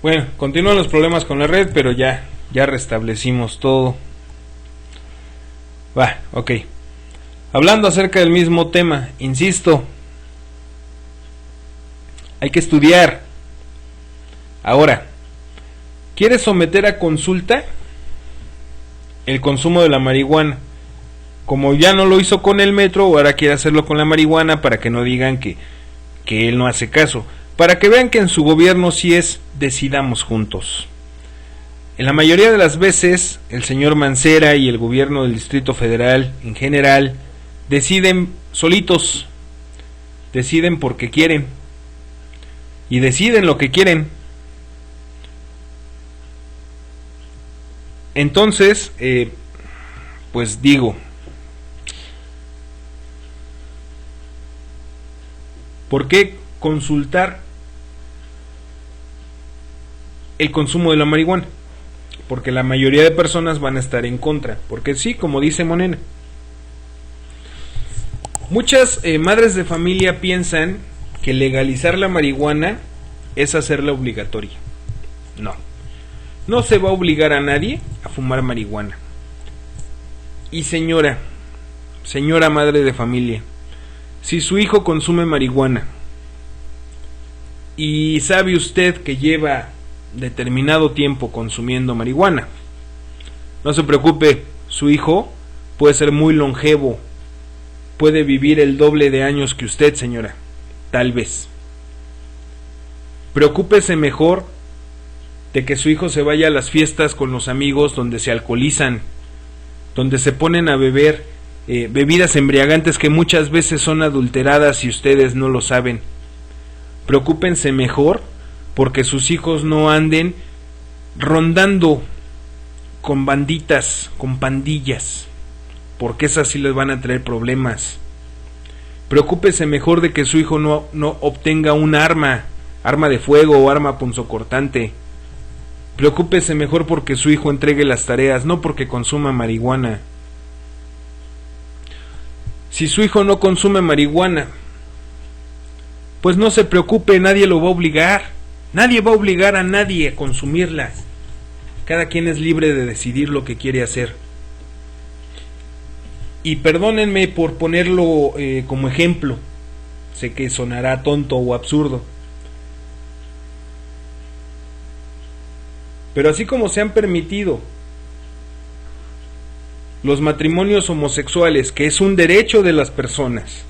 Bueno, continúan los problemas con la red, pero ya restablecimos todo. Va, ok. Hablando acerca del mismo tema, insisto, hay que estudiar. Ahora, ¿quieres someter a consulta el consumo de la marihuana? Como ya no lo hizo con el metro, ahora quiere hacerlo con la marihuana para que no digan que él no hace caso. Para que vean que en su gobierno sí es decidamos juntos. En la mayoría de las veces, el señor Mancera y el gobierno del Distrito Federal en general deciden solitos, deciden porque quieren y deciden lo que quieren. Entonces, pues digo, ¿por qué consultar el consumo de la marihuana? Porque la mayoría de personas van a estar en contra. Porque sí, como dice Monena, muchas madres de familia piensan que legalizar la marihuana es hacerla obligatoria. No se va a obligar a nadie a fumar marihuana. Y señora madre de familia, si su hijo consume marihuana y sabe usted que lleva determinado tiempo consumiendo marihuana, no se preocupe, su hijo puede ser muy longevo, puede vivir el doble de años que usted, señora, tal vez. Preocúpese mejor de que su hijo se vaya a las fiestas con los amigos donde se alcoholizan, donde se ponen a beber bebidas embriagantes que muchas veces son adulteradas y ustedes no lo saben. Preocúpense mejor porque sus hijos no anden rondando con banditas, con pandillas, porque esas sí les van a traer problemas. Preocúpese mejor de que su hijo no obtenga un arma de fuego o arma punzocortante. Preocúpese mejor porque su hijo entregue las tareas, no porque consuma marihuana. Si su hijo no consume marihuana, pues no se preocupe, nadie lo va a obligar. Nadie va a obligar a nadie a consumirla. Cada quien es libre de decidir lo que quiere hacer. Y perdónenme por ponerlo como ejemplo. Sé que sonará tonto o absurdo. Pero así como se han permitido los matrimonios homosexuales, que es un derecho de las personas,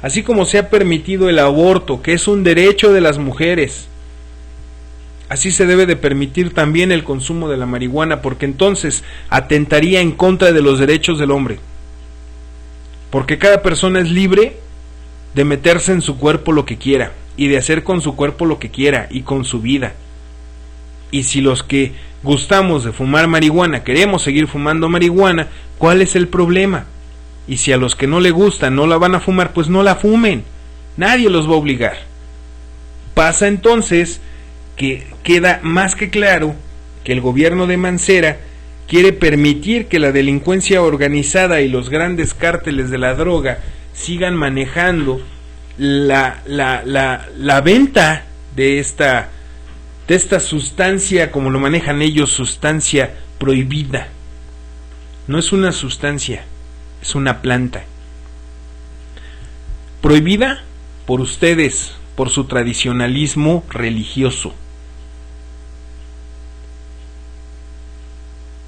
así como se ha permitido el aborto, que es un derecho de las mujeres, así se debe de permitir también el consumo de la marihuana, porque entonces atentaría en contra de los derechos del hombre. Porque cada persona es libre de meterse en su cuerpo lo que quiera, y de hacer con su cuerpo lo que quiera, y con su vida. Y si los que gustamos de fumar marihuana queremos seguir fumando marihuana, ¿cuál es el problema? Y si a los que no le gusta no la van a fumar, pues no la fumen. Nadie los va a obligar. Pasa entonces que queda más que claro que el gobierno de Mancera quiere permitir que la delincuencia organizada y los grandes cárteles de la droga sigan manejando la venta de esta sustancia, como lo manejan ellos, sustancia prohibida. No es una sustancia, es una planta. Prohibida por ustedes, por su tradicionalismo religioso.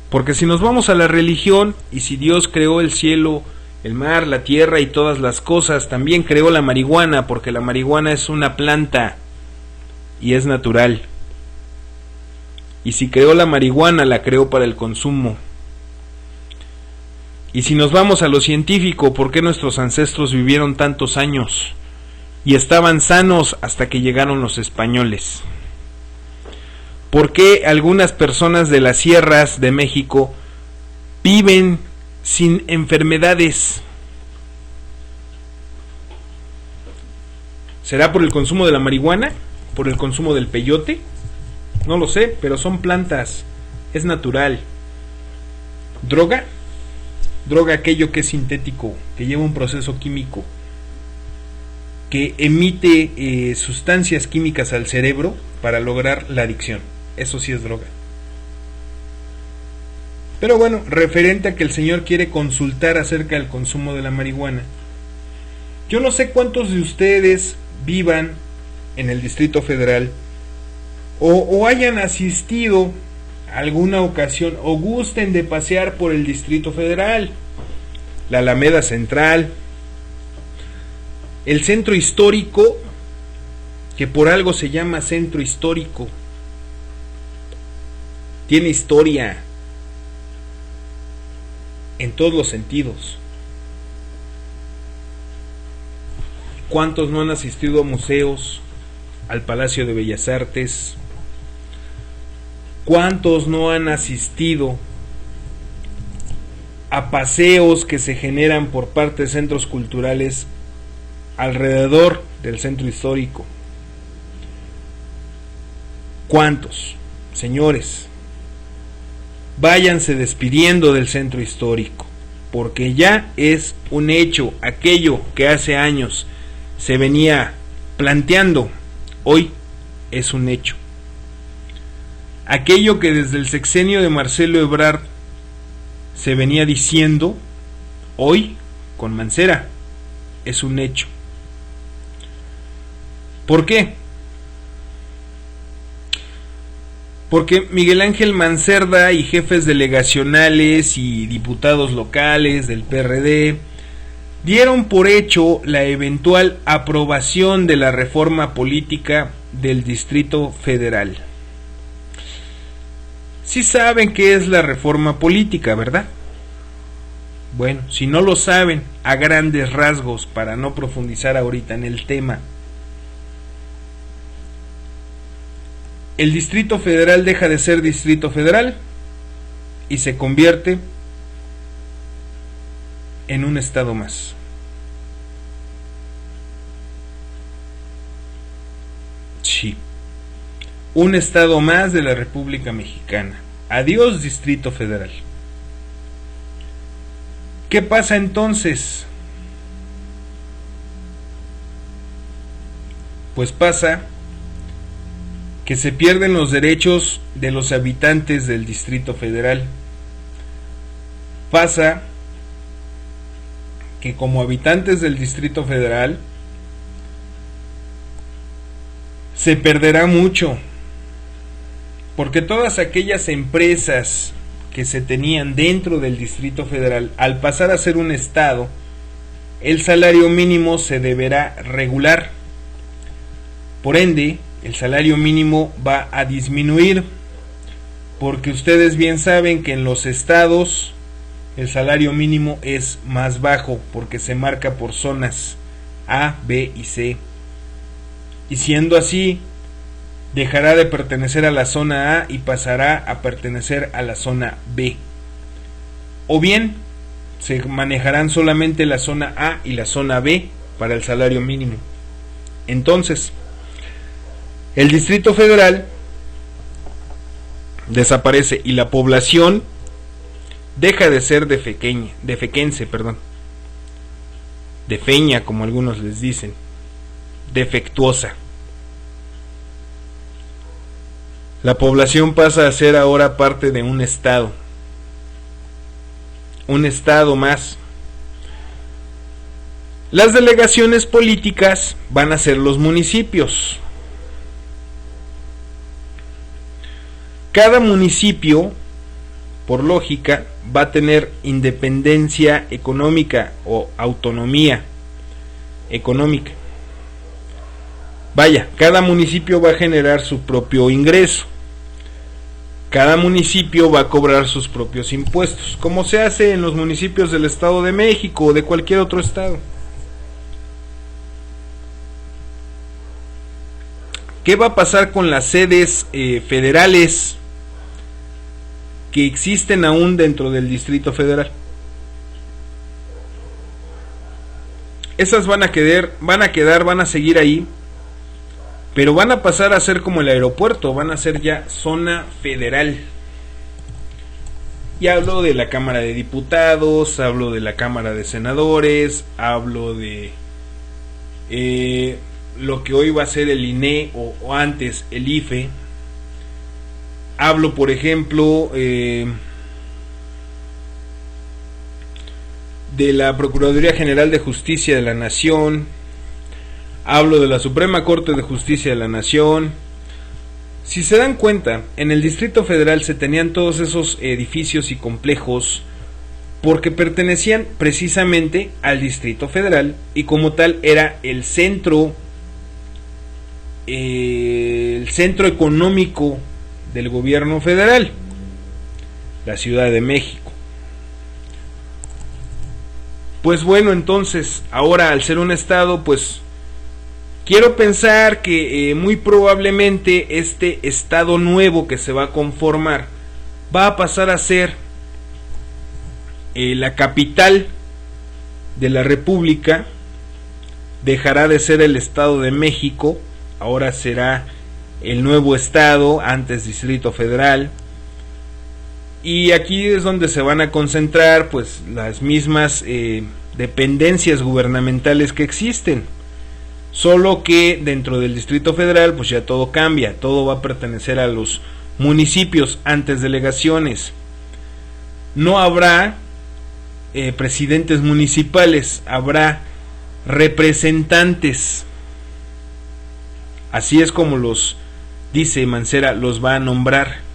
Porque si nos vamos a la religión, y si Dios creó el cielo, el mar, la tierra y todas las cosas, también creó la marihuana, porque la marihuana es una planta y es natural. Y si creó la marihuana, la creó para el consumo. Y si nos vamos a lo científico, ¿por qué nuestros ancestros vivieron tantos años y estaban sanos hasta que llegaron los españoles? ¿Por qué algunas personas de las sierras de México viven sin enfermedades? ¿Será por el consumo de la marihuana? ¿Por el consumo del peyote? No lo sé, pero son plantas, es natural. ¿Droga? Droga, aquello que es sintético, que lleva un proceso químico, que emite sustancias químicas al cerebro para lograr la adicción. eso sí es droga. Pero bueno, referente a que el señor quiere consultar acerca del consumo de la marihuana, yo no sé cuántos de ustedes vivan en el Distrito Federal o hayan asistido a alguna ocasión o gusten de pasear por el Distrito Federal, la Alameda Central, el centro histórico, que por algo se llama centro histórico. Tiene historia en todos los sentidos. ¿Cuántos no han asistido a museos, al Palacio de Bellas Artes? ¿Cuántos no han asistido a paseos que se generan por parte de centros culturales alrededor del centro histórico? ¿Cuántos? Señores, váyanse despidiendo del centro histórico, porque ya es un hecho. Aquello que hace años se venía planteando, hoy es un hecho. Aquello que desde el sexenio de Marcelo Ebrard se venía diciendo, hoy con Mancera es un hecho. ¿Por qué? Porque Miguel Ángel Mancerda y jefes delegacionales y diputados locales del PRD dieron por hecho la eventual aprobación de la reforma política del Distrito Federal. Sí saben qué es la reforma política, ¿verdad? Bueno, si no lo saben, a grandes rasgos, para no profundizar ahorita en el tema, el Distrito Federal deja de ser Distrito Federal y se convierte en un estado más. Sí, un estado más de la República Mexicana. Adiós, Distrito Federal. ¿Qué pasa entonces? Pues pasa que se pierden los derechos de los habitantes del Distrito Federal. Pasa que como habitantes del Distrito Federal se perderá mucho, porque todas aquellas empresas que se tenían dentro del Distrito Federal, al pasar a ser un estado, el salario mínimo se deberá regular. Por ende, el salario mínimo va a disminuir, porque ustedes bien saben que en los estados el salario mínimo es más bajo, porque se marca por zonas A, B y C. Y siendo así, dejará de pertenecer a la zona A y pasará a pertenecer a la zona B. O bien, se manejarán solamente la zona A y la zona B para el salario mínimo. Entonces, el Distrito Federal desaparece y la población deja de ser defequense, defeña, como algunos les dicen, defectuosa. La población pasa a ser ahora parte de un estado más. Las delegaciones políticas van a ser los municipios. Cada municipio, por lógica, va a tener independencia económica o autonomía económica. Vaya, cada municipio va a generar su propio ingreso. Cada municipio va a cobrar sus propios impuestos, como se hace en los municipios del Estado de México o de cualquier otro estado. ¿Qué va a pasar con las sedes federales que existen aún dentro del Distrito Federal? Esas van a seguir ahí, pero van a pasar a ser como el aeropuerto, van a ser ya zona federal. Y hablo de la Cámara de Diputados, hablo de la Cámara de Senadores, hablo de lo que hoy va a ser el INE o antes el IFE, Hablo, por ejemplo, de la Procuraduría General de Justicia de la Nación. Hablo de la Suprema Corte de Justicia de la Nación. Si se dan cuenta, en el Distrito Federal se tenían todos esos edificios y complejos porque pertenecían precisamente al Distrito Federal y como tal era el centro económico del gobierno federal, la Ciudad de México. Pues bueno, entonces, ahora al ser un estado, pues quiero pensar que muy probablemente este estado nuevo que se va a conformar va a pasar a ser la capital de la República. Dejará de ser el Estado de México, ahora será el nuevo estado, antes Distrito Federal. Y aquí es donde se van a concentrar pues las mismas dependencias gubernamentales que existen. Solo que dentro del Distrito Federal pues ya todo cambia, todo va a pertenecer a los municipios, antes delegaciones. No habrá presidentes municipales, habrá representantes. Así es como los, dice Mancera, los va a nombrar.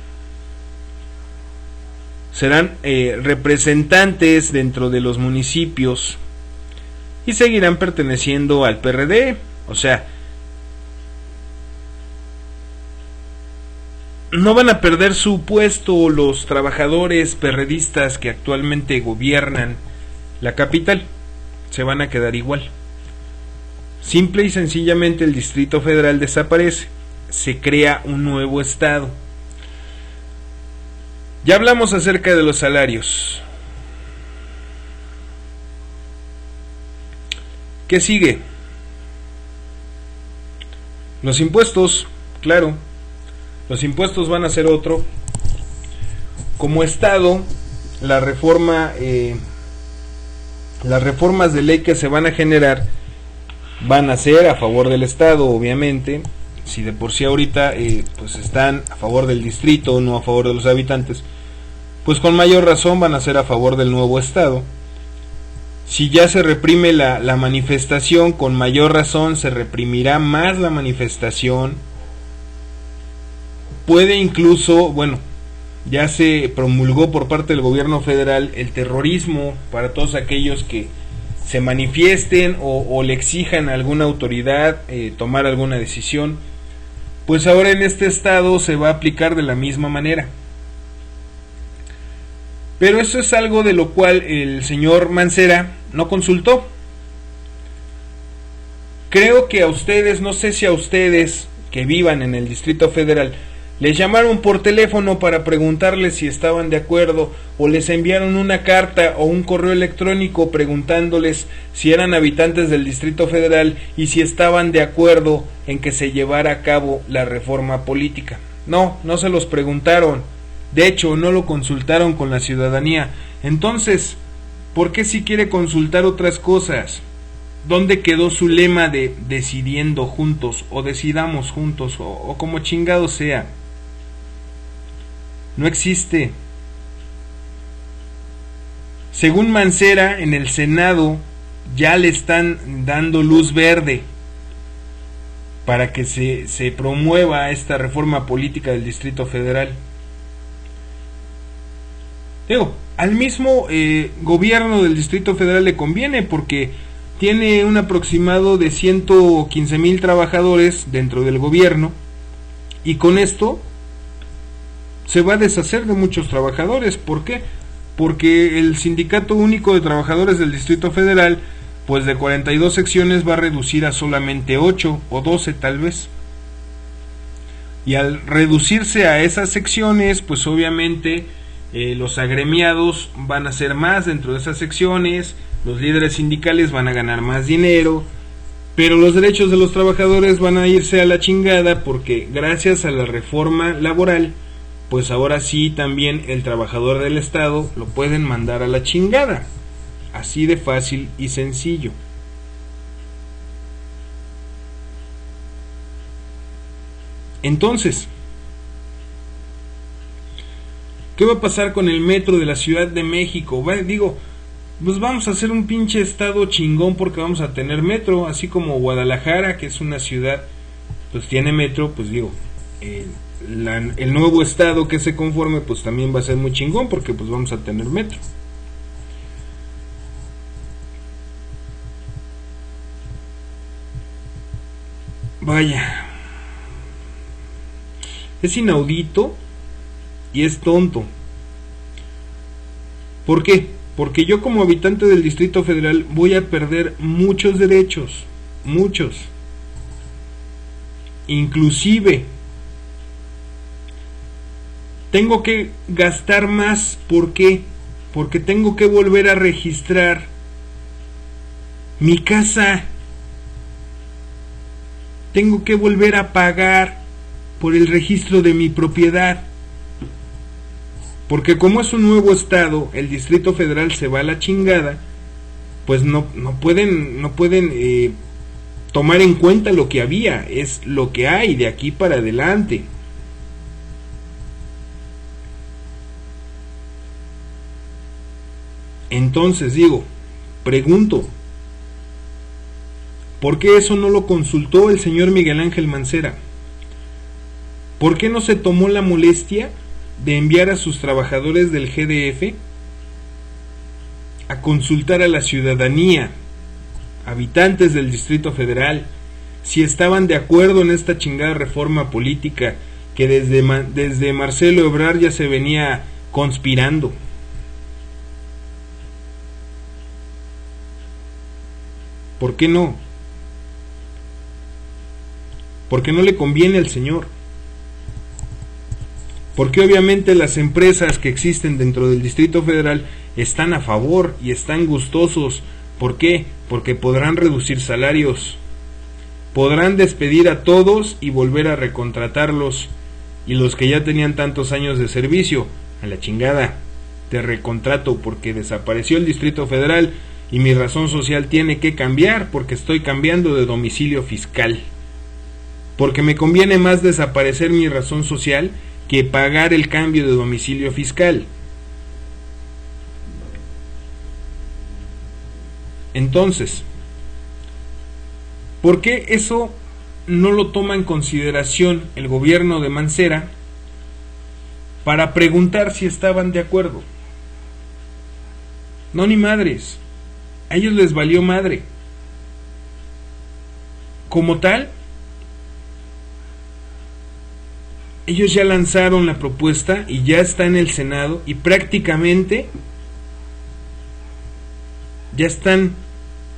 Serán representantes dentro de los municipios y seguirán perteneciendo al PRD. O sea, no van a perder su puesto los trabajadores perredistas que actualmente gobiernan la capital. Se van a quedar igual. Simple y sencillamente el Distrito Federal desaparece. Se crea un nuevo estado. Ya hablamos acerca de los salarios. ¿Qué sigue? Los impuestos, claro. Los impuestos van a ser otro. Como estado, la reforma, las reformas de ley que se van a generar van a ser a favor del estado, obviamente. Si de por sí ahorita pues están a favor del distrito, no a favor de los habitantes, pues con mayor razón van a ser a favor del nuevo estado. Si ya se reprime la manifestación, con mayor razón se reprimirá más la manifestación. Puede incluso, bueno, ya se promulgó por parte del gobierno federal el terrorismo para todos aquellos que se manifiesten o le exijan a alguna autoridad tomar alguna decisión. Pues ahora en este estado se va a aplicar de la misma manera. Pero eso es algo de lo cual el señor Mancera no consultó. Creo que a ustedes, no sé si a ustedes que vivan en el Distrito Federal, les llamaron por teléfono para preguntarles si estaban de acuerdo, o les enviaron una carta o un correo electrónico preguntándoles si eran habitantes del Distrito Federal y si estaban de acuerdo en que se llevara a cabo la reforma política. No, no se los preguntaron. De hecho, no lo consultaron con la ciudadanía. Entonces, ¿por qué si quiere consultar otras cosas? ¿Dónde quedó su lema de decidiendo juntos o decidamos juntos o como chingado sea? No existe. Según Mancera, en el Senado ya le están dando luz verde para que se promueva esta reforma política del Distrito Federal. Digo, al mismo gobierno del Distrito Federal le conviene porque tiene un aproximado de 115,000 trabajadores dentro del gobierno y con esto se va a deshacer de muchos trabajadores. ¿Por qué? Porque el Sindicato Único de Trabajadores del Distrito Federal, pues de 42 secciones va a reducir a solamente 8 o 12 tal vez. Y al reducirse a esas secciones, pues obviamente los agremiados van a ser más dentro de esas secciones, los líderes sindicales van a ganar más dinero, pero los derechos de los trabajadores van a irse a la chingada porque gracias a la reforma laboral, pues ahora sí también el trabajador del Estado lo pueden mandar a la chingada. Así de fácil y sencillo. Entonces, ¿Qué va a pasar con el metro de la Ciudad de México? Pues vamos a hacer un pinche estado chingón porque vamos a tener metro, así como Guadalajara, que es una ciudad, pues tiene metro, pues el nuevo estado que se conforme, pues también va a ser muy chingón porque pues vamos a tener metro. Vaya, es inaudito y es tonto. ¿Por qué? Porque yo como habitante del Distrito Federal voy a perder muchos derechos, muchos. Inclusive tengo que gastar más. ¿Por qué? Porque tengo que volver a registrar mi casa. Tengo que volver a pagar por el registro de mi propiedad. Porque como es un nuevo estado, el Distrito Federal se va a la chingada, pues no pueden tomar en cuenta lo que había, es lo que hay de aquí para adelante. Entonces pregunto, ¿por qué eso no lo consultó el señor Miguel Ángel Mancera? ¿Por qué no se tomó la molestia de enviar a sus trabajadores del GDF a consultar a la ciudadanía, habitantes del Distrito Federal, si estaban de acuerdo en esta chingada reforma política que desde Marcelo Ebrard ya se venía conspirando? ¿Por qué no? Porque no le conviene al señor. Porque obviamente las empresas que existen dentro del Distrito Federal están a favor y están gustosos. ¿Por qué? Porque podrán reducir salarios, podrán despedir a todos y volver a recontratarlos, y los que ya tenían tantos años de servicio, a la chingada, te recontrato porque desapareció el Distrito Federal y mi razón social tiene que cambiar porque estoy cambiando de domicilio fiscal. Porque me conviene más desaparecer mi razón social que pagar el cambio de domicilio fiscal. Entonces, ¿por qué eso no lo toma en consideración el gobierno de Mancera para preguntar si estaban de acuerdo? No, ni madres. A ellos les valió madre. Como tal, ellos ya lanzaron la propuesta y ya está en el Senado y prácticamente ya están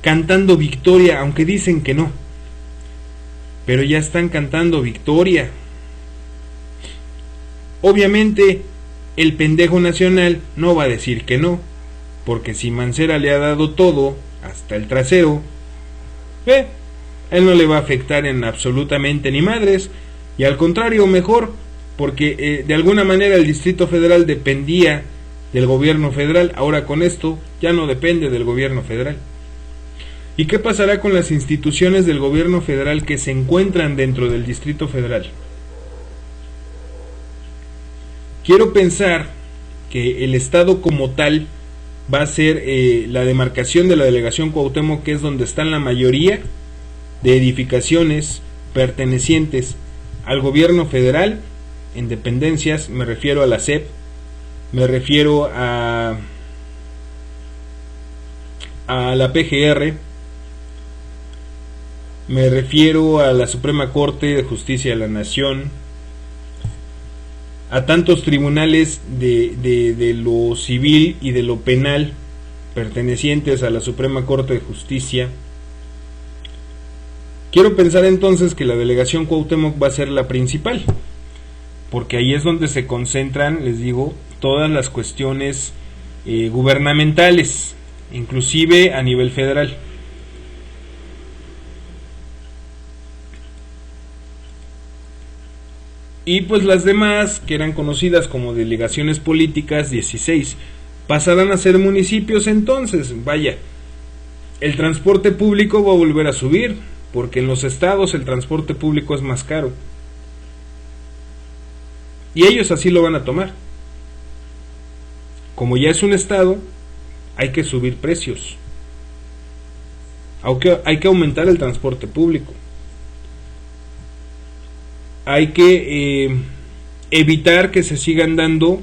cantando victoria, aunque dicen que no, pero ya están cantando victoria. Obviamente el pendejo nacional no va a decir que no, porque si Mancera le ha dado todo, hasta el trasero, él no le va a afectar en absolutamente ni madres, y al contrario mejor, porque de alguna manera el Distrito Federal dependía del gobierno federal, ahora con esto ya no depende del gobierno federal. ¿Y qué pasará con las instituciones del gobierno federal que se encuentran dentro del Distrito Federal? Quiero pensar que el estado como tal va a ser la demarcación de la delegación Cuauhtémoc, que es donde están la mayoría de edificaciones pertenecientes al gobierno federal en dependencias. Me refiero a la SEP, me refiero a la PGR, me refiero a la Suprema Corte de Justicia de la Nación, a tantos tribunales de lo civil y de lo penal pertenecientes a la Suprema Corte de Justicia. Quiero pensar entonces que la delegación Cuauhtémoc va a ser la principal, porque ahí es donde se concentran, les digo, todas las cuestiones gubernamentales, inclusive a nivel federal. Y pues las demás, que eran conocidas como delegaciones políticas, 16, pasarán a ser municipios. Entonces, vaya, el transporte público va a volver a subir, porque en los estados el transporte público es más caro. Y ellos así lo van a tomar. como ya es un estado, hay que subir precios. Hay que aumentar el transporte público. Hay que evitar que se sigan dando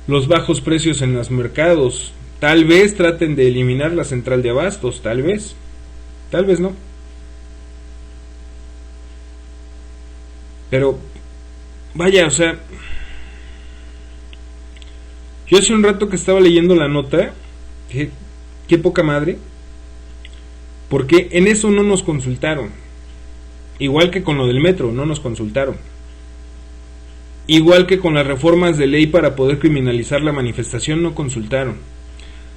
los bajos precios en los mercados. Tal vez traten de eliminar la central de abastos, tal vez no. Pero vaya, o sea, yo hace un rato que estaba leyendo la nota, dije, qué poca madre, porque en eso no nos consultaron. Igual que con lo del metro, no nos consultaron. Igual que con las reformas de ley para poder criminalizar la manifestación, no consultaron.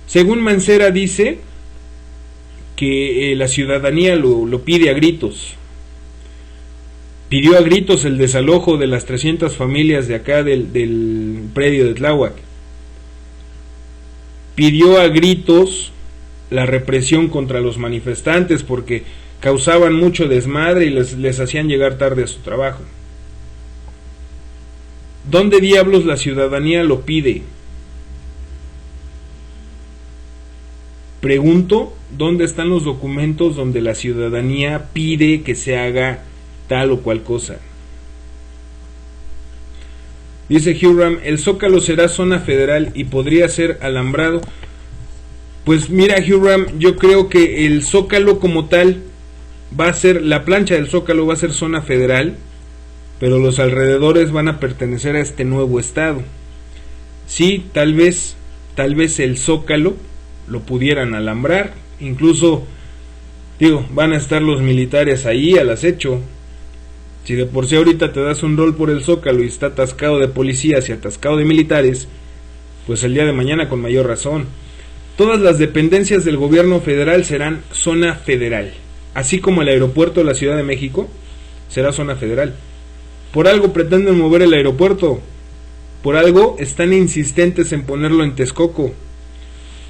Según Mancera dice que la ciudadanía lo pide a gritos. Pidió a gritos el desalojo de las 300 familias de acá del predio de Tláhuac. Pidió a gritos la represión contra los manifestantes porque causaban mucho desmadre y les hacían llegar tarde a su trabajo. ¿Dónde diablos la ciudadanía lo pide? Pregunto, ¿dónde están los documentos donde la ciudadanía pide que se haga tal o cual cosa? Dice Huram, el Zócalo será zona federal y podría ser alambrado. Pues mira, Huram, yo creo que el Zócalo como tal va a ser, la plancha del Zócalo va a ser zona federal, pero los alrededores van a pertenecer a este nuevo estado. Sí, tal vez el Zócalo lo pudieran alambrar, incluso, digo, van a estar los militares ahí al acecho. Si de por sí ahorita te das un rol por el Zócalo y está atascado de policías y atascado de militares, pues el día de mañana con mayor razón. Todas las dependencias del gobierno federal serán zona federal, así como el aeropuerto de la Ciudad de México será zona federal. Por algo pretenden mover el aeropuerto, por algo están insistentes en ponerlo en Texcoco,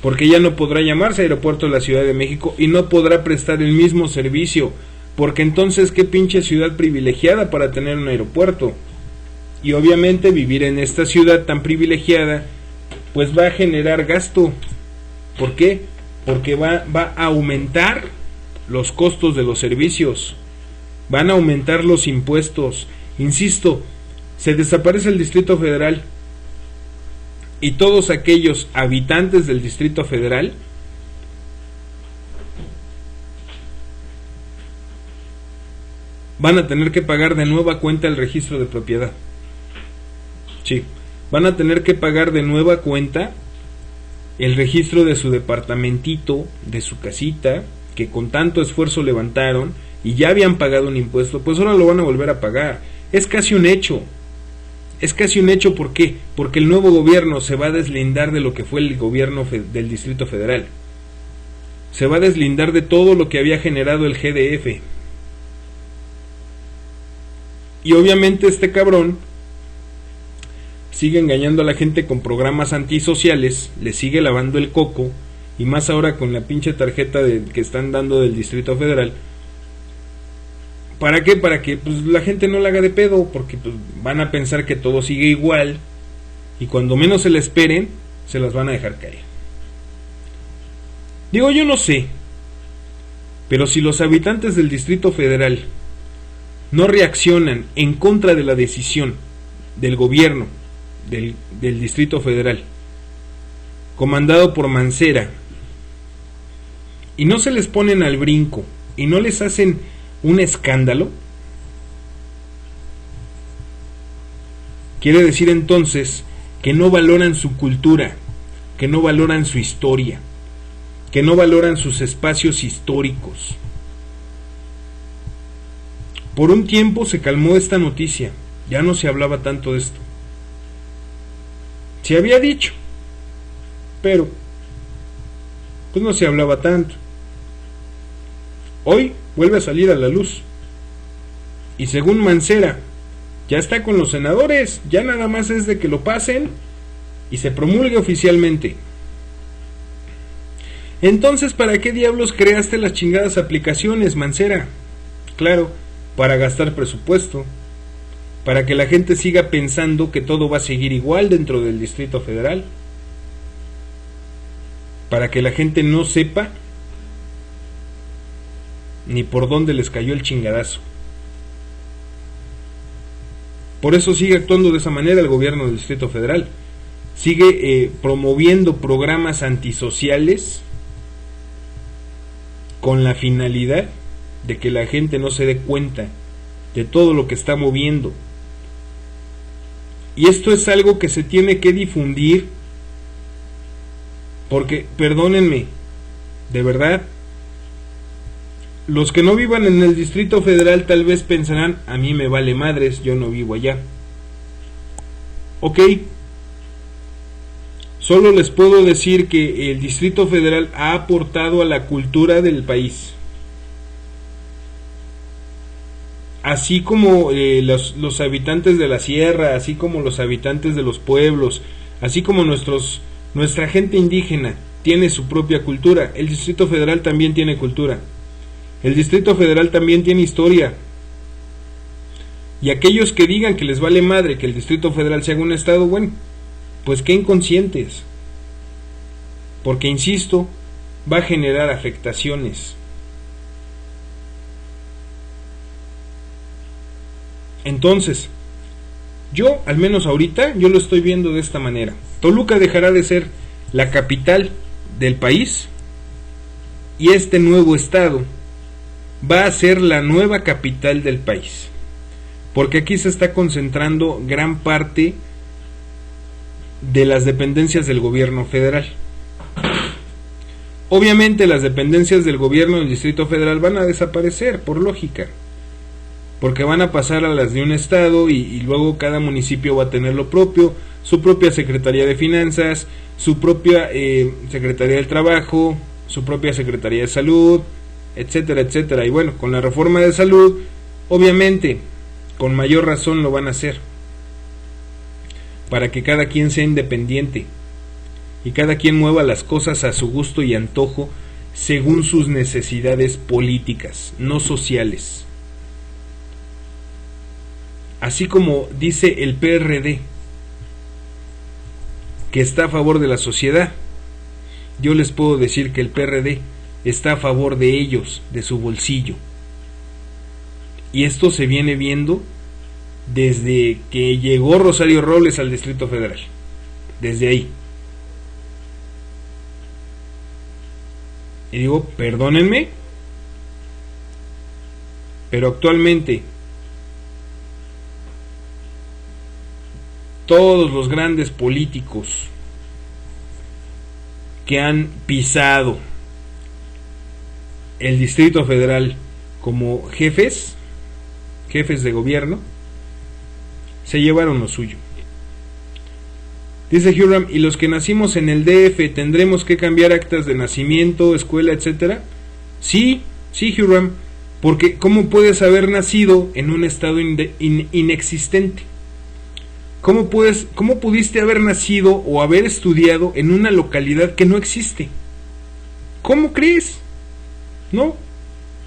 porque ya no podrá llamarse aeropuerto de la Ciudad de México y no podrá prestar el mismo servicio, porque entonces qué pinche ciudad privilegiada para tener un aeropuerto. Y obviamente vivir en esta ciudad tan privilegiada pues va a generar gasto. ¿Por qué? Porque va a aumentar los costos de los servicios, van a aumentar los impuestos. Insisto, se desaparece el Distrito Federal y todos aquellos habitantes del Distrito Federal van a tener que pagar de nueva cuenta el registro de propiedad. Sí, van a tener que pagar de nueva cuenta el registro de su departamentito, de su casita, que con tanto esfuerzo levantaron y ya habían pagado un impuesto, pues ahora lo van a volver a pagar. Es casi un hecho. Es casi un hecho, ¿por qué? Porque el nuevo gobierno se va a deslindar de lo que fue el gobierno del Distrito Federal. Se va a deslindar de todo lo que había generado el GDF. Y obviamente este cabrón sigue engañando a la gente con programas antisociales, le sigue lavando el coco, y más ahora con la pinche tarjeta que están dando del Distrito Federal. ¿Para qué? Para que pues, la gente no la haga de pedo, porque pues, van a pensar que todo sigue igual, y cuando menos se la esperen, se las van a dejar caer. Digo, yo no sé, pero si los habitantes del Distrito Federal no reaccionan en contra de la decisión del gobierno del Distrito Federal, comandado por Mancera, y no se les ponen al brinco, y no les hacen un escándalo, quiere decir entonces que no valoran su cultura, que no valoran su historia, que no valoran sus espacios históricos. Por un tiempo se calmó esta noticia, ya no se hablaba tanto de esto. Se había dicho, pero pues no se hablaba tanto. Hoy vuelve a salir a la luz. Y según Mancera, ya está con los senadores, ya nada más es de que lo pasen y se promulgue oficialmente. Entonces, ¿para qué diablos creaste las chingadas aplicaciones, Mancera? Claro, para gastar presupuesto. para que la gente siga pensando que todo va a seguir igual dentro del Distrito Federal, para que la gente no sepa ni por dónde les cayó el chingadazo. Por eso sigue actuando de esa manera el gobierno del Distrito Federal. Sigue promoviendo programas antisociales con la finalidad de que la gente no se dé cuenta de todo lo que está moviendo. Y esto es algo que se tiene que difundir, porque, perdónenme, de verdad, los que no vivan en el Distrito Federal tal vez pensarán, a mí me vale madres, yo no vivo allá. Ok, solo les puedo decir que el Distrito Federal ha aportado a la cultura del país. Así como los habitantes de la sierra, así como los habitantes de los pueblos, así como nuestra gente indígena tiene su propia cultura, el Distrito Federal también tiene cultura. El Distrito Federal también tiene historia. Y aquellos que digan que les vale madre que el Distrito Federal se haga un estado, bueno, pues qué inconscientes. Porque, insisto, va a generar afectaciones. Entonces, yo, al menos ahorita, yo lo estoy viendo de esta manera. Toluca dejará de ser la capital del país y este nuevo estado va a ser la nueva capital del país, porque aquí se está concentrando gran parte de las dependencias del gobierno federal. Obviamente las dependencias del gobierno del Distrito Federal van a desaparecer, por lógica, porque van a pasar a las de un estado y luego cada municipio va a tener lo propio, su propia Secretaría de Finanzas, su propia Secretaría del Trabajo, su propia Secretaría de Salud, etcétera, etcétera. Y bueno, con la reforma de salud, obviamente, con mayor razón lo van a hacer, para que cada quien sea independiente y cada quien mueva las cosas a su gusto y antojo según sus necesidades políticas, no sociales. Así como dice el PRD, que está a favor de la sociedad, yo les puedo decir que el PRD está a favor de ellos, de su bolsillo. Y esto se viene viendo desde que llegó Rosario Robles al Distrito Federal. Desde ahí. Y digo, perdónenme, pero actualmente todos los grandes políticos que han pisado el Distrito Federal como jefes de gobierno, se llevaron lo suyo. Dice Huram, ¿y los que nacimos en el DF tendremos que cambiar actas de nacimiento, escuela, etcétera? Sí, Huram, porque ¿cómo puedes haber nacido en un estado inexistente? ¿Cómo pudiste haber nacido o haber estudiado en una localidad que no existe? ¿Cómo crees? No,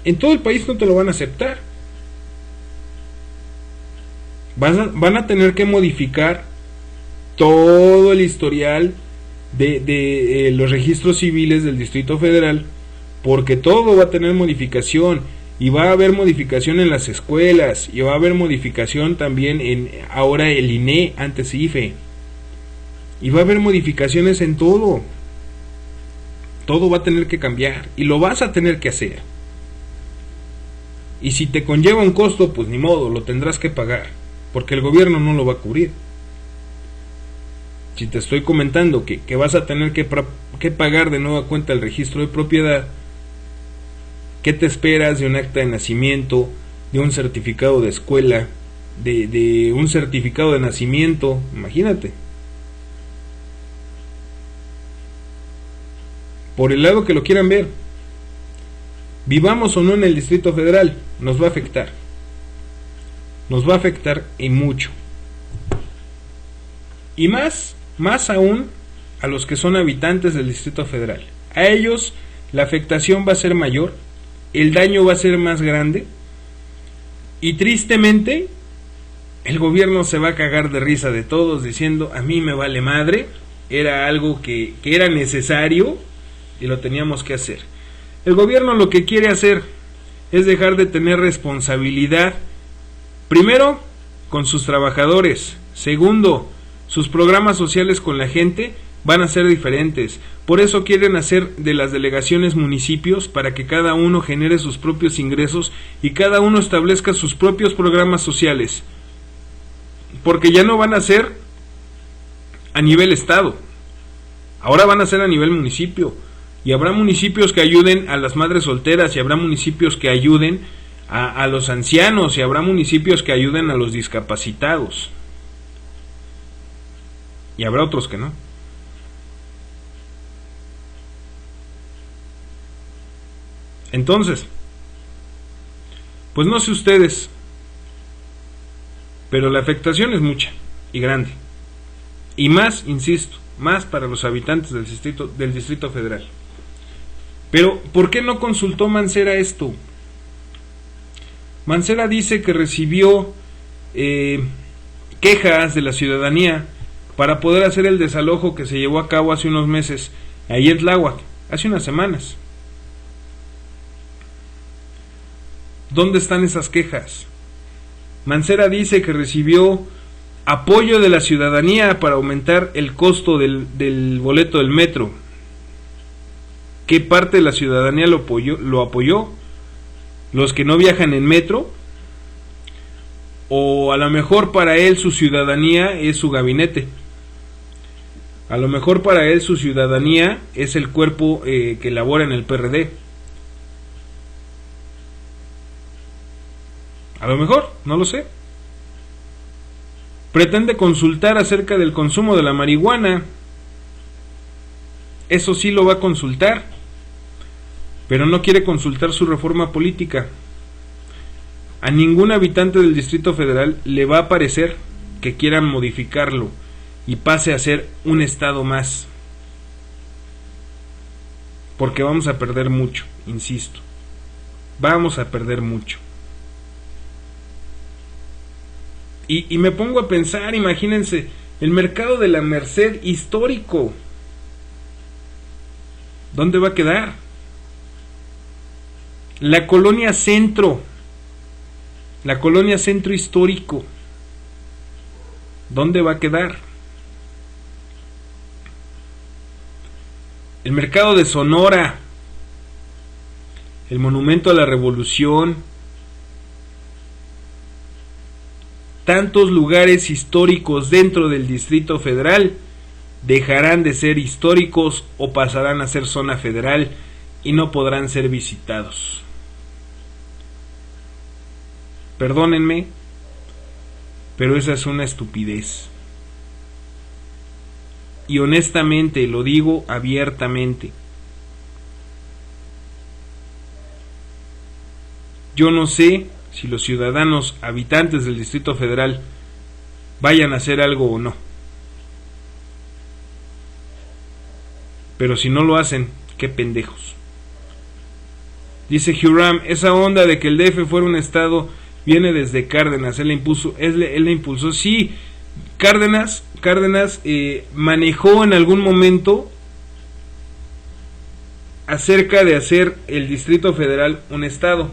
en todo el país no te lo van a aceptar. Van a tener que modificar todo el historial de los registros civiles del Distrito Federal, porque todo va a tener modificación, y va a haber modificación en las escuelas, y va a haber modificación también en ahora el INE, antes IFE, y va a haber modificaciones en todo. Todo va a tener que cambiar, y lo vas a tener que hacer. Y si te conlleva un costo, pues ni modo, lo tendrás que pagar, porque el gobierno no lo va a cubrir. Si te estoy comentando que vas a tener que pagar de nueva cuenta el registro de propiedad, ¿qué te esperas de un acta de nacimiento, de un certificado de escuela, de un certificado de nacimiento? Imagínate. Por el lado que lo quieran ver, vivamos o no en el Distrito Federal, nos va a afectar. Nos va a afectar y mucho. Y más aún a los que son habitantes del Distrito Federal. A ellos la afectación va a ser mayor, el daño va a ser más grande, y tristemente el gobierno se va a cagar de risa de todos diciendo, a mí me vale madre, era algo que era necesario y lo teníamos que hacer. El gobierno lo que quiere hacer es dejar de tener responsabilidad, primero, con sus trabajadores, segundo, sus programas sociales con la gente van a ser diferentes. Por eso quieren hacer de las delegaciones municipios para que cada uno genere sus propios ingresos y cada uno establezca sus propios programas sociales. Porque ya no van a ser a nivel estado, ahora van a ser a nivel municipio. Y habrá municipios que ayuden a las madres solteras, y habrá municipios que ayuden a los ancianos, y habrá municipios que ayuden a los discapacitados. Y habrá otros que no. Entonces, pues no sé ustedes, pero la afectación es mucha y grande. Y más, insisto, más para los habitantes del Distrito Federal. Pero, ¿por qué no consultó Mancera esto? Mancera dice que recibió quejas de la ciudadanía para poder hacer el desalojo que se llevó a cabo hace unos meses ahí en Tláhuac, hace unas semanas. ¿Dónde están esas quejas? Mancera dice que recibió apoyo de la ciudadanía para aumentar el costo del boleto del metro. ¿Qué parte de la ciudadanía lo apoyó? ¿Los que no viajan en metro? O a lo mejor para él su ciudadanía es su gabinete. A lo mejor para él su ciudadanía es el cuerpo que labora en el PRD. A lo mejor, no lo sé. Pretende consultar acerca del consumo de la marihuana. Eso sí lo va a consultar, pero no quiere consultar su reforma política. A ningún habitante del Distrito Federal le va a parecer que quieran modificarlo y pase a ser un estado más, porque vamos a perder mucho, insisto, vamos a perder mucho. Y me pongo a pensar, imagínense, el mercado de la Merced histórico, ¿dónde va a quedar? La colonia centro histórico, ¿dónde va a quedar? El mercado de Sonora, el monumento a la Revolución, tantos lugares históricos dentro del Distrito Federal dejarán de ser históricos o pasarán a ser zona federal y no podrán ser visitados. Perdónenme, pero esa es una estupidez. Y honestamente, lo digo abiertamente, yo no sé si los ciudadanos habitantes del Distrito Federal vayan a hacer algo o no. Pero si no lo hacen, qué pendejos. Dice Huram, esa onda de que el DF fuera un estado viene desde Cárdenas, él la impulsó. Sí, Cárdenas manejó en algún momento acerca de hacer el Distrito Federal un estado.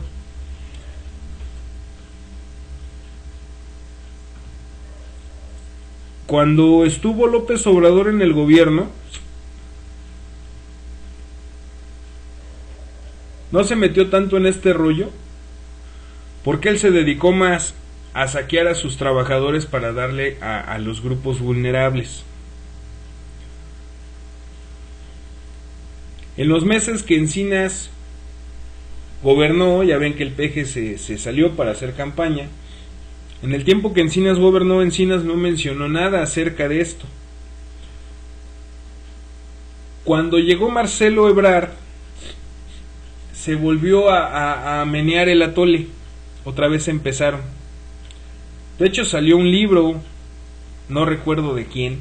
Cuando estuvo López Obrador en el gobierno, no se metió tanto en este rollo, porque él se dedicó más a saquear a sus trabajadores para darle a los grupos vulnerables. En los meses que Encinas gobernó, ya ven que el PG se salió para hacer campaña. En el tiempo que Encinas gobernó, Encinas no mencionó nada acerca de esto. Cuando llegó Marcelo Ebrard, se volvió a menear el atole. Otra vez empezaron. De hecho salió un libro, no recuerdo de quién,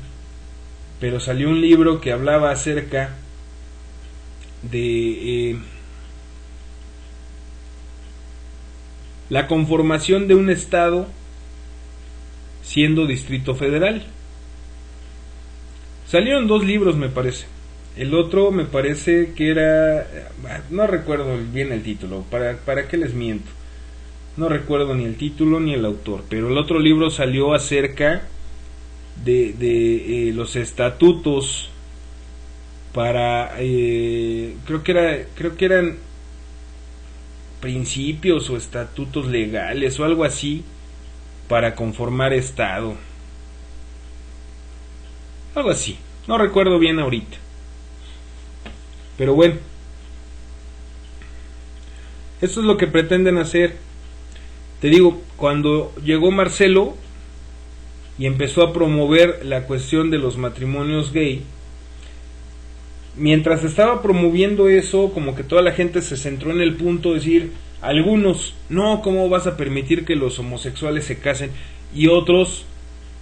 pero salió un libro que hablaba acerca de la conformación de un estado siendo Distrito Federal. Salieron 2 libros, me parece. El otro me parece que era, no recuerdo bien el título, ¿para qué les miento? No recuerdo ni el título ni el autor, pero el otro libro salió acerca de los estatutos para, creo que eran principios o estatutos legales o algo así para conformar estado. Algo así, no recuerdo bien ahorita. Pero bueno, esto es lo que pretenden hacer. Te digo, cuando llegó Marcelo y empezó a promover la cuestión de los matrimonios gay, mientras estaba promoviendo eso, como que toda la gente se centró en el punto de decir, algunos, no, ¿cómo vas a permitir que los homosexuales se casen? Y otros,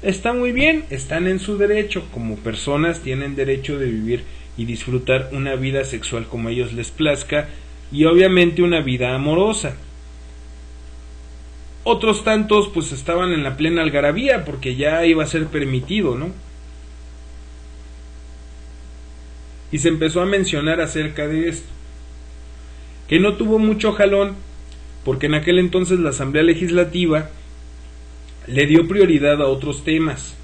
está muy bien, están en su derecho, como personas tienen derecho de vivir y disfrutar una vida sexual como a ellos les plazca, y obviamente una vida amorosa. Otros tantos pues estaban en la plena algarabía porque ya iba a ser permitido, ¿no? Y se empezó a mencionar acerca de esto, que no tuvo mucho jalón porque en aquel entonces la Asamblea Legislativa le dio prioridad a otros temas,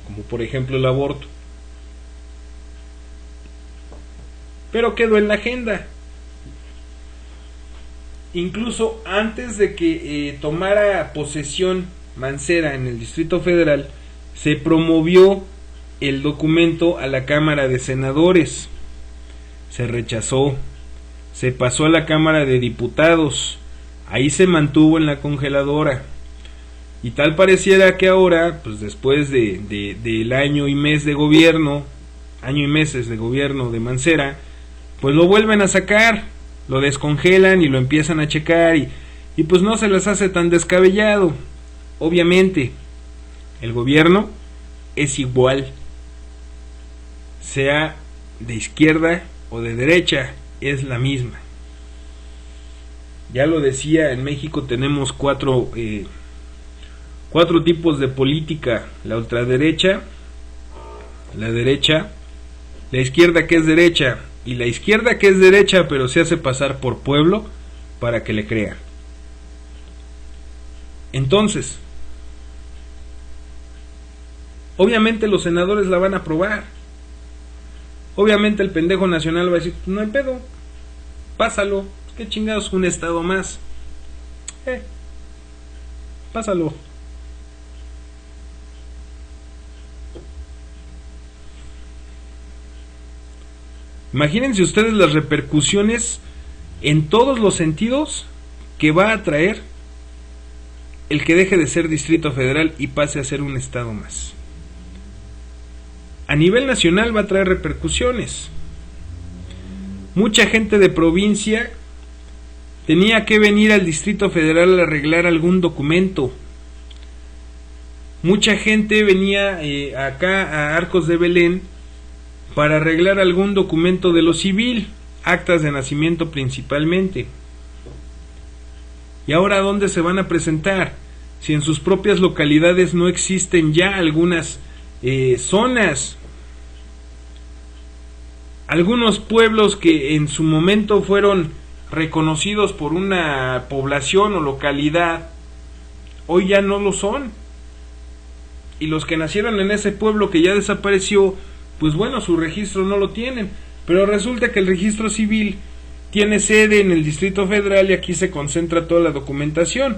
como por ejemplo el aborto. Pero quedó en la agenda. Incluso antes de que tomara posesión Mancera en el Distrito Federal, se promovió el documento a la Cámara de Senadores. Se rechazó. Se pasó a la Cámara de Diputados. Ahí se mantuvo en la congeladora. Y tal pareciera que ahora, pues después del año y meses de gobierno de Mancera, pues lo vuelven a sacar, lo descongelan y lo empiezan a checar y pues no se les hace tan descabellado. Obviamente, el gobierno es igual, sea de izquierda o de derecha, es la misma. Ya lo decía, en México tenemos cuatro tipos de política: la ultraderecha, la derecha, la izquierda que es derecha, y la izquierda que es derecha pero se hace pasar por pueblo para que le crean. Entonces, obviamente los senadores la van a aprobar. Obviamente el pendejo nacional va a decir, no hay pedo, pásalo, qué chingados, un estado más, pásalo. Imagínense ustedes las repercusiones en todos los sentidos que va a traer el que deje de ser Distrito Federal y pase a ser un estado más. A nivel nacional va a traer repercusiones. Mucha gente de provincia tenía que venir al Distrito Federal a arreglar algún documento. Mucha gente venía acá a Arcos de Belén para arreglar algún documento de lo civil, actas de nacimiento principalmente. ¿Y ahora dónde se van a presentar? Si en sus propias localidades no existen ya algunas zonas, algunos pueblos que en su momento fueron reconocidos por una población o localidad, hoy ya no lo son. Y los que nacieron en ese pueblo que ya desapareció, pues bueno, su registro no lo tienen, pero resulta que el registro civil tiene sede en el Distrito Federal y aquí se concentra toda la documentación.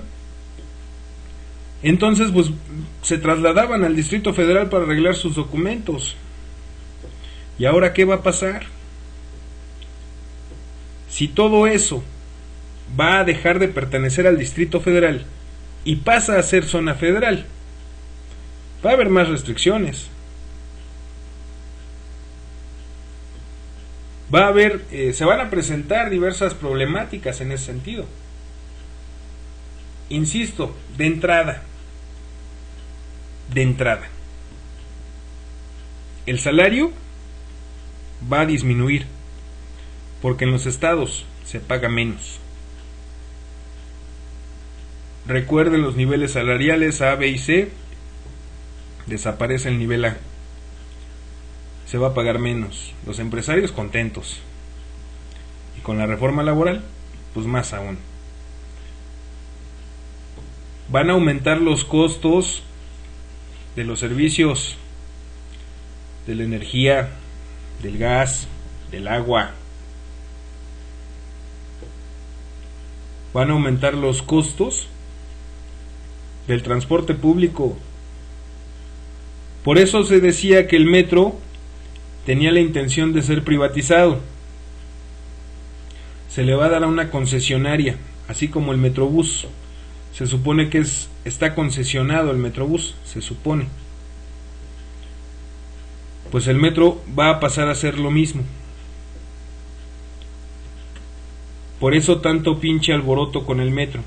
Entonces, pues se trasladaban al Distrito Federal para arreglar sus documentos. ¿Y ahora qué va a pasar? Si todo eso va a dejar de pertenecer al Distrito Federal y pasa a ser zona federal, va a haber más restricciones. Va a haber, se van a presentar diversas problemáticas en ese sentido. Insisto, de entrada, el salario va a disminuir, porque en los estados se paga menos. Recuerden los niveles salariales A, B y C, desaparece el nivel A. Se va a pagar menos. Los empresarios contentos. Y con la reforma laboral, pues más aún. Van a aumentar los costos de los servicios, de la energía, del gas, del agua. Van a aumentar los costos del transporte público. Por eso se decía que el metro tenía la intención de ser privatizado. Se le va a dar a una concesionaria, así como el Metrobús. Se supone que está concesionado el Metrobús, se supone. Pues el metro va a pasar a ser lo mismo. Por eso tanto pinche alboroto con el metro.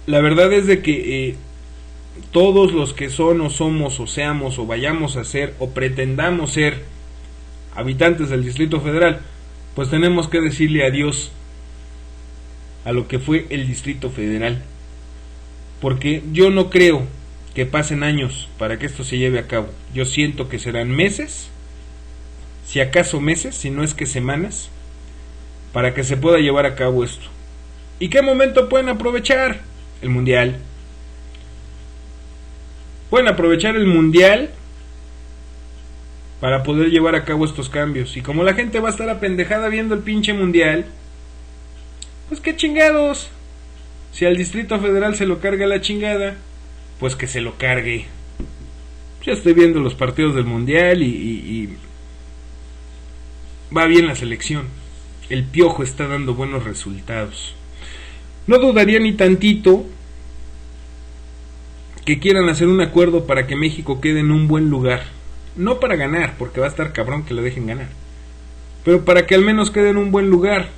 La verdad es de que todos los que son o somos o seamos o vayamos a ser o pretendamos ser habitantes del Distrito Federal, pues tenemos que decirle adiós a lo que fue el Distrito Federal, porque yo no creo que pasen años para que esto se lleve a cabo. Yo siento que serán meses, si acaso meses, si no es que semanas, para que se pueda llevar a cabo esto. ¿Y qué momento pueden aprovechar? El Mundial. Pueden aprovechar el Mundial para poder llevar a cabo estos cambios. Y como la gente va a estar apendejada viendo el pinche Mundial, pues qué chingados. Si al Distrito Federal se lo carga la chingada, pues que se lo cargue. Ya estoy viendo los partidos del Mundial y va bien la selección. El Piojo está dando buenos resultados. No dudaría ni tantito que quieran hacer un acuerdo para que México quede en un buen lugar. No para ganar, porque va a estar cabrón que lo dejen ganar, pero para que al menos quede en un buen lugar.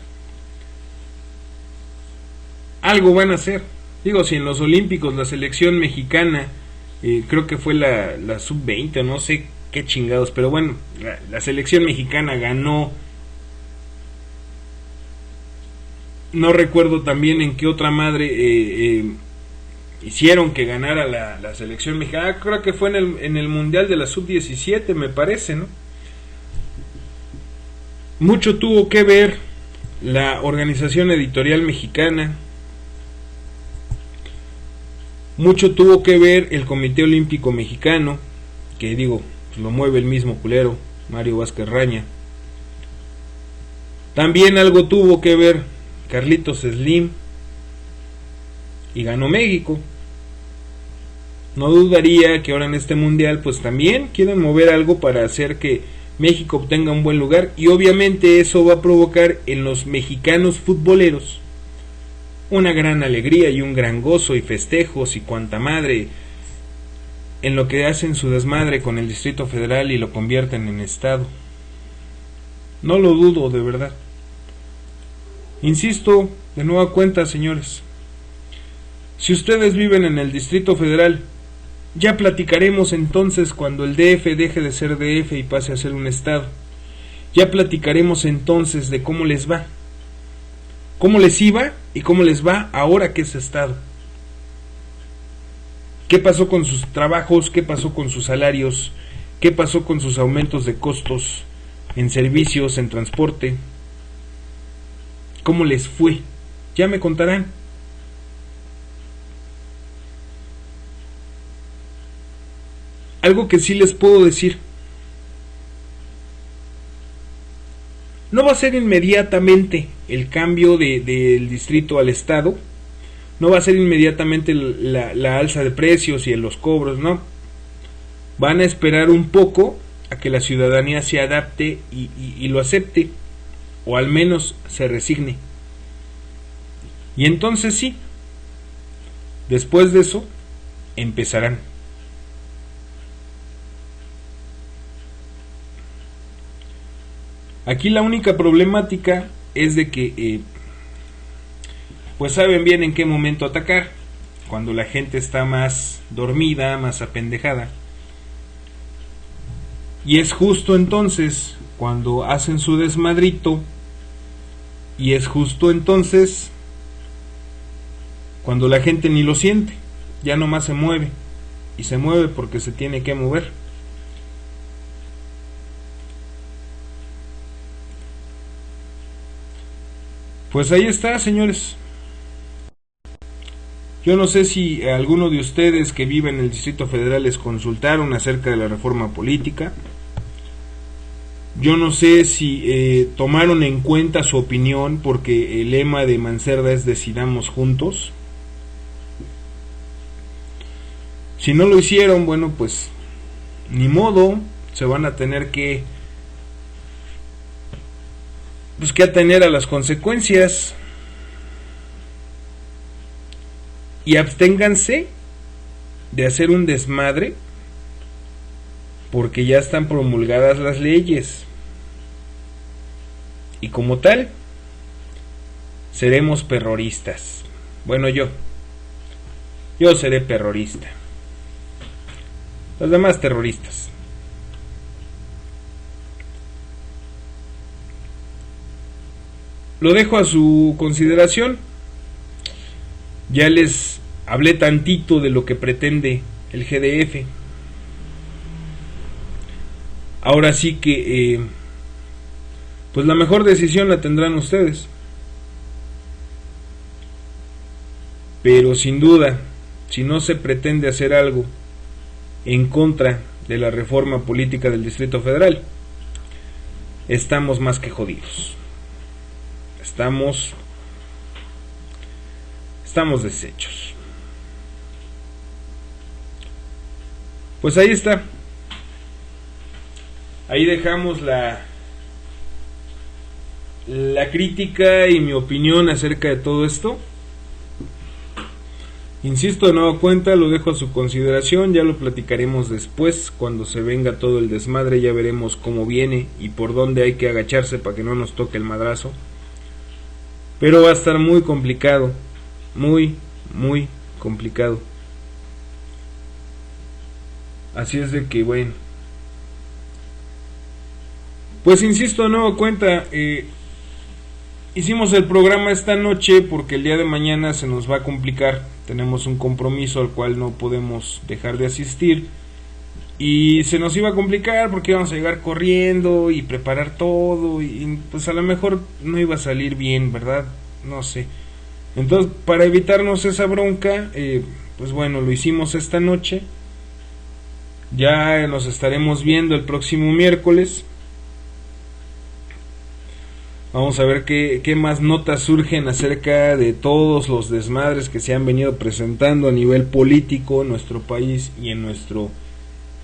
Algo van a hacer. Digo, si en los Olímpicos la selección mexicana, creo que fue la sub-20, no sé qué chingados, pero bueno, la selección mexicana ganó. No recuerdo también en qué otra madre hicieron que ganara la selección mexicana. Creo que fue en el Mundial de la sub-17, me parece, ¿no? Mucho tuvo que ver la Organización Editorial Mexicana. Mucho tuvo que ver el Comité Olímpico Mexicano, que digo, pues lo mueve el mismo culero, Mario Vázquez Raña. También algo tuvo que ver Carlitos Slim, y ganó México. No dudaría que ahora en este mundial pues también quieran mover algo para hacer que México obtenga un buen lugar, y obviamente eso va a provocar en los mexicanos futboleros una gran alegría y un gran gozo y festejos y cuanta madre en lo que hacen su desmadre con el Distrito Federal y lo convierten en estado. No lo dudo, de verdad. Insisto, de nueva cuenta, señores, si ustedes viven en el Distrito Federal, ya platicaremos entonces cuando el DF deje de ser DF y pase a ser un estado. Ya platicaremos entonces de cómo les va, cómo les iba y cómo les va ahora que es estado. ¿Qué pasó con sus trabajos? ¿Qué pasó con sus salarios? ¿Qué pasó con sus aumentos de costos en servicios, en transporte? ¿Cómo les fue? Ya me contarán. Algo que sí les puedo decir: no va a ser inmediatamente el cambio del distrito al estado, no va a ser inmediatamente la alza de precios y en los cobros, no. Van a esperar un poco a que la ciudadanía se adapte y lo acepte, o al menos se resigne. Y entonces sí, después de eso, empezarán. Aquí la única problemática es de que pues saben bien en qué momento atacar, cuando la gente está más dormida, más apendejada, y es justo entonces cuando hacen su desmadrito, y es justo entonces cuando la gente ni lo siente, ya nomás se mueve, y se mueve porque se tiene que mover. Pues ahí está, señores. Yo no sé si alguno de ustedes que vive en el Distrito Federal les consultaron acerca de la reforma política. Yo no sé si tomaron en cuenta su opinión, porque el lema de Mancerda es decidamos juntos. Si no lo hicieron, bueno, pues ni modo, se van a tener que atener a las consecuencias. Y absténganse de hacer un desmadre, porque ya están promulgadas las leyes. Y como tal, seremos perroristas. Bueno, yo seré perrorista. Los demás terroristas. Lo dejo a su consideración. Ya les hablé tantito de lo que pretende el GDF. Ahora sí que pues la mejor decisión la tendrán ustedes. Pero sin duda, si no se pretende hacer algo en contra de la reforma política del Distrito Federal, estamos más que jodidos. Estamos deshechos. Pues ahí está. Ahí dejamos la crítica y mi opinión acerca de todo esto. Insisto, de nueva cuenta, lo dejo a su consideración. Ya lo platicaremos después, cuando se venga todo el desmadre. Ya veremos cómo viene y por dónde hay que agacharse para que no nos toque el madrazo. Pero va a estar muy complicado. Muy complicado. Así es de que, bueno, pues insisto, de nueva cuenta, hicimos el programa esta noche porque el día de mañana se nos va a complicar. Tenemos un compromiso al cual no podemos dejar de asistir, y se nos iba a complicar porque íbamos a llegar corriendo y preparar todo, y pues a lo mejor no iba a salir bien, ¿verdad? No sé. Entonces, para evitarnos esa bronca, pues bueno, lo hicimos esta noche. Ya nos estaremos viendo el próximo miércoles. Vamos a ver qué más notas surgen acerca de todos los desmadres que se han venido presentando a nivel político en nuestro país y en nuestro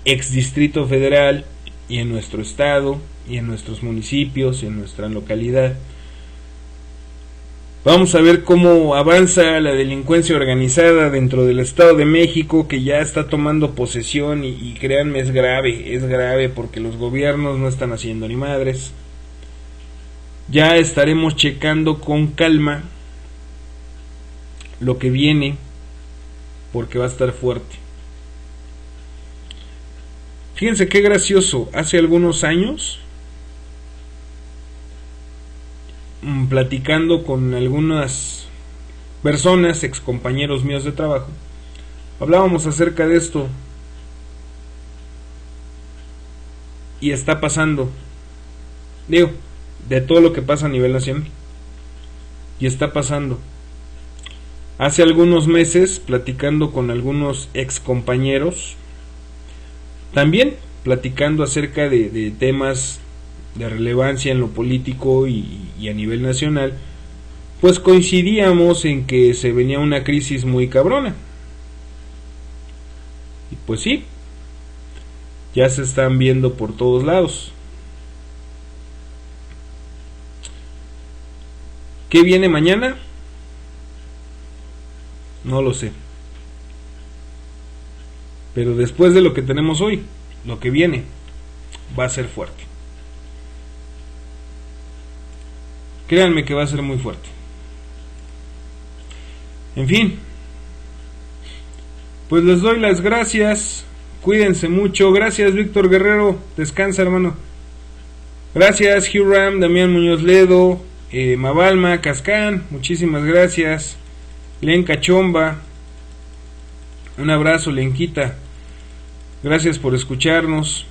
ex Distrito Federal y en nuestro estado y en nuestros municipios y en nuestra localidad. Vamos a ver cómo avanza la delincuencia organizada dentro del Estado de México, que ya está tomando posesión, y créanme, es grave porque los gobiernos no están haciendo ni madres. Ya estaremos checando con calma lo que viene, porque va a estar fuerte. Fíjense qué gracioso, hace algunos años, platicando con algunas personas, ex compañeros míos de trabajo, hablábamos acerca de esto, y está pasando, digo, de todo lo que pasa a nivel nacional, y está pasando. Hace algunos meses, platicando con algunos ex compañeros, también platicando acerca de temas de relevancia en lo político y a nivel nacional, pues coincidíamos en que se venía una crisis muy cabrona. Y pues sí, ya se están viendo por todos lados. ¿Qué viene mañana? No lo sé. Pero después de lo que tenemos hoy, lo que viene va a ser fuerte. Créanme que va a ser muy fuerte. En fin, pues les doy las gracias. Cuídense mucho. Gracias, Víctor Guerrero. Descansa, hermano. Gracias, Hiram, Damián Muñoz Ledo, Mabalma, Cascán. Muchísimas gracias. Lenca Chomba, un abrazo, Lenquita, gracias por escucharnos.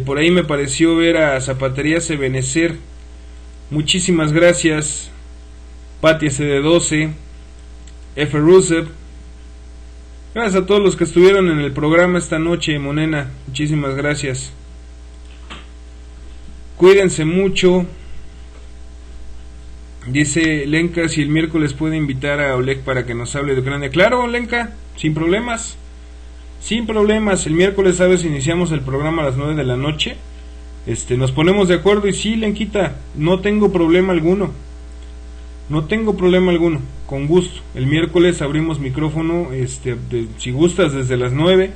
Por ahí me pareció ver a Zapatería Sebenecer, muchísimas gracias. Pati SD12, F. Rusev, gracias a todos los que estuvieron en el programa esta noche, Monena, muchísimas gracias. Cuídense mucho. Dice Lenka si el miércoles puede invitar a Oleg para que nos hable de Ucrania. Claro, Lenka, sin problemas. Sin problemas, el miércoles, sabes, iniciamos el programa a las 9 de la noche. Nos ponemos de acuerdo y sí, Lenquita, no tengo problema alguno. No tengo problema alguno, con gusto. El miércoles abrimos micrófono, si gustas, desde las 9,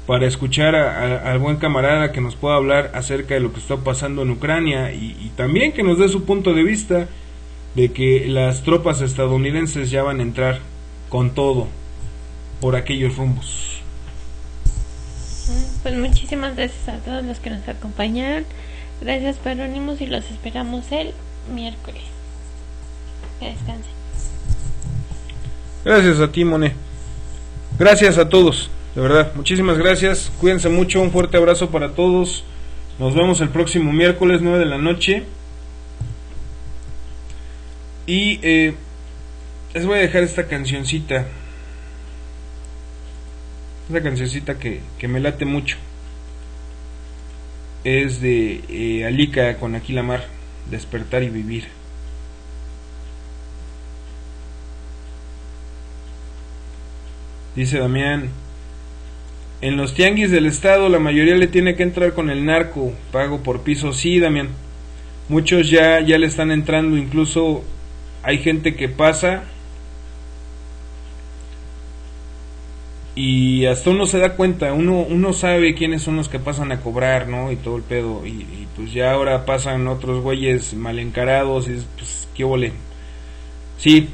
para escuchar al buen camarada que nos pueda hablar acerca de lo que está pasando en Ucrania y también que nos dé su punto de vista de que las tropas estadounidenses ya van a entrar con todo por aquellos rumbos. Pues muchísimas gracias a todos los que nos acompañaron. Gracias, Parónimos, y los esperamos el miércoles. Que descansen. Gracias a ti, Mone. Gracias a todos, de verdad, muchísimas gracias. Cuídense mucho, un fuerte abrazo para todos. Nos vemos el próximo miércoles, 9 de la noche. Y les voy a dejar esta cancioncita. Esta cancioncita que me late mucho. Es de Alika con Aquila Mar, Despertar y Vivir. Dice Damián: en los tianguis del estado la mayoría le tiene que entrar con el narco, pago por piso. Sí, Damián, muchos ya le están entrando, incluso hay gente que pasa y hasta uno se da cuenta, uno sabe quiénes son los que pasan a cobrar, ¿no? Y todo el pedo, y pues ya ahora pasan otros güeyes mal encarados y pues qué ole. Sí,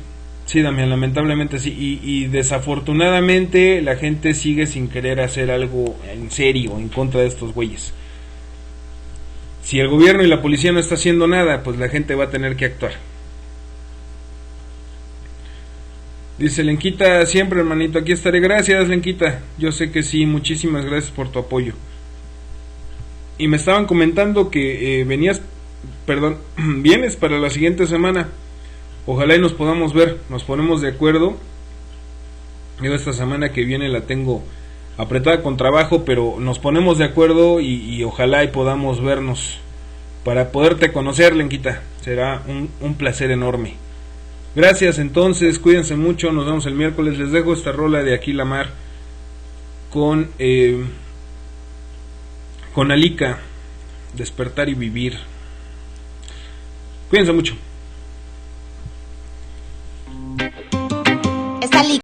Damián, lamentablemente sí, y desafortunadamente la gente sigue sin querer hacer algo en serio en contra de estos güeyes. Si el gobierno y la policía no está haciendo nada, pues la gente va a tener que actuar. Dice Lenquita, siempre, hermanito, aquí estaré. Gracias, Lenquita, yo sé que sí, muchísimas gracias por tu apoyo. Y me estaban comentando que vienes para la siguiente semana. Ojalá y nos podamos ver, nos ponemos de acuerdo. Yo esta semana que viene la tengo apretada con trabajo, pero nos ponemos de acuerdo y ojalá y podamos vernos para poderte conocer, Lenquita. Será un placer enorme. Gracias, entonces, cuídense mucho, nos vemos el miércoles. Les dejo esta rola de Aquila Mar con Alika, Despertar y Vivir. Cuídense mucho.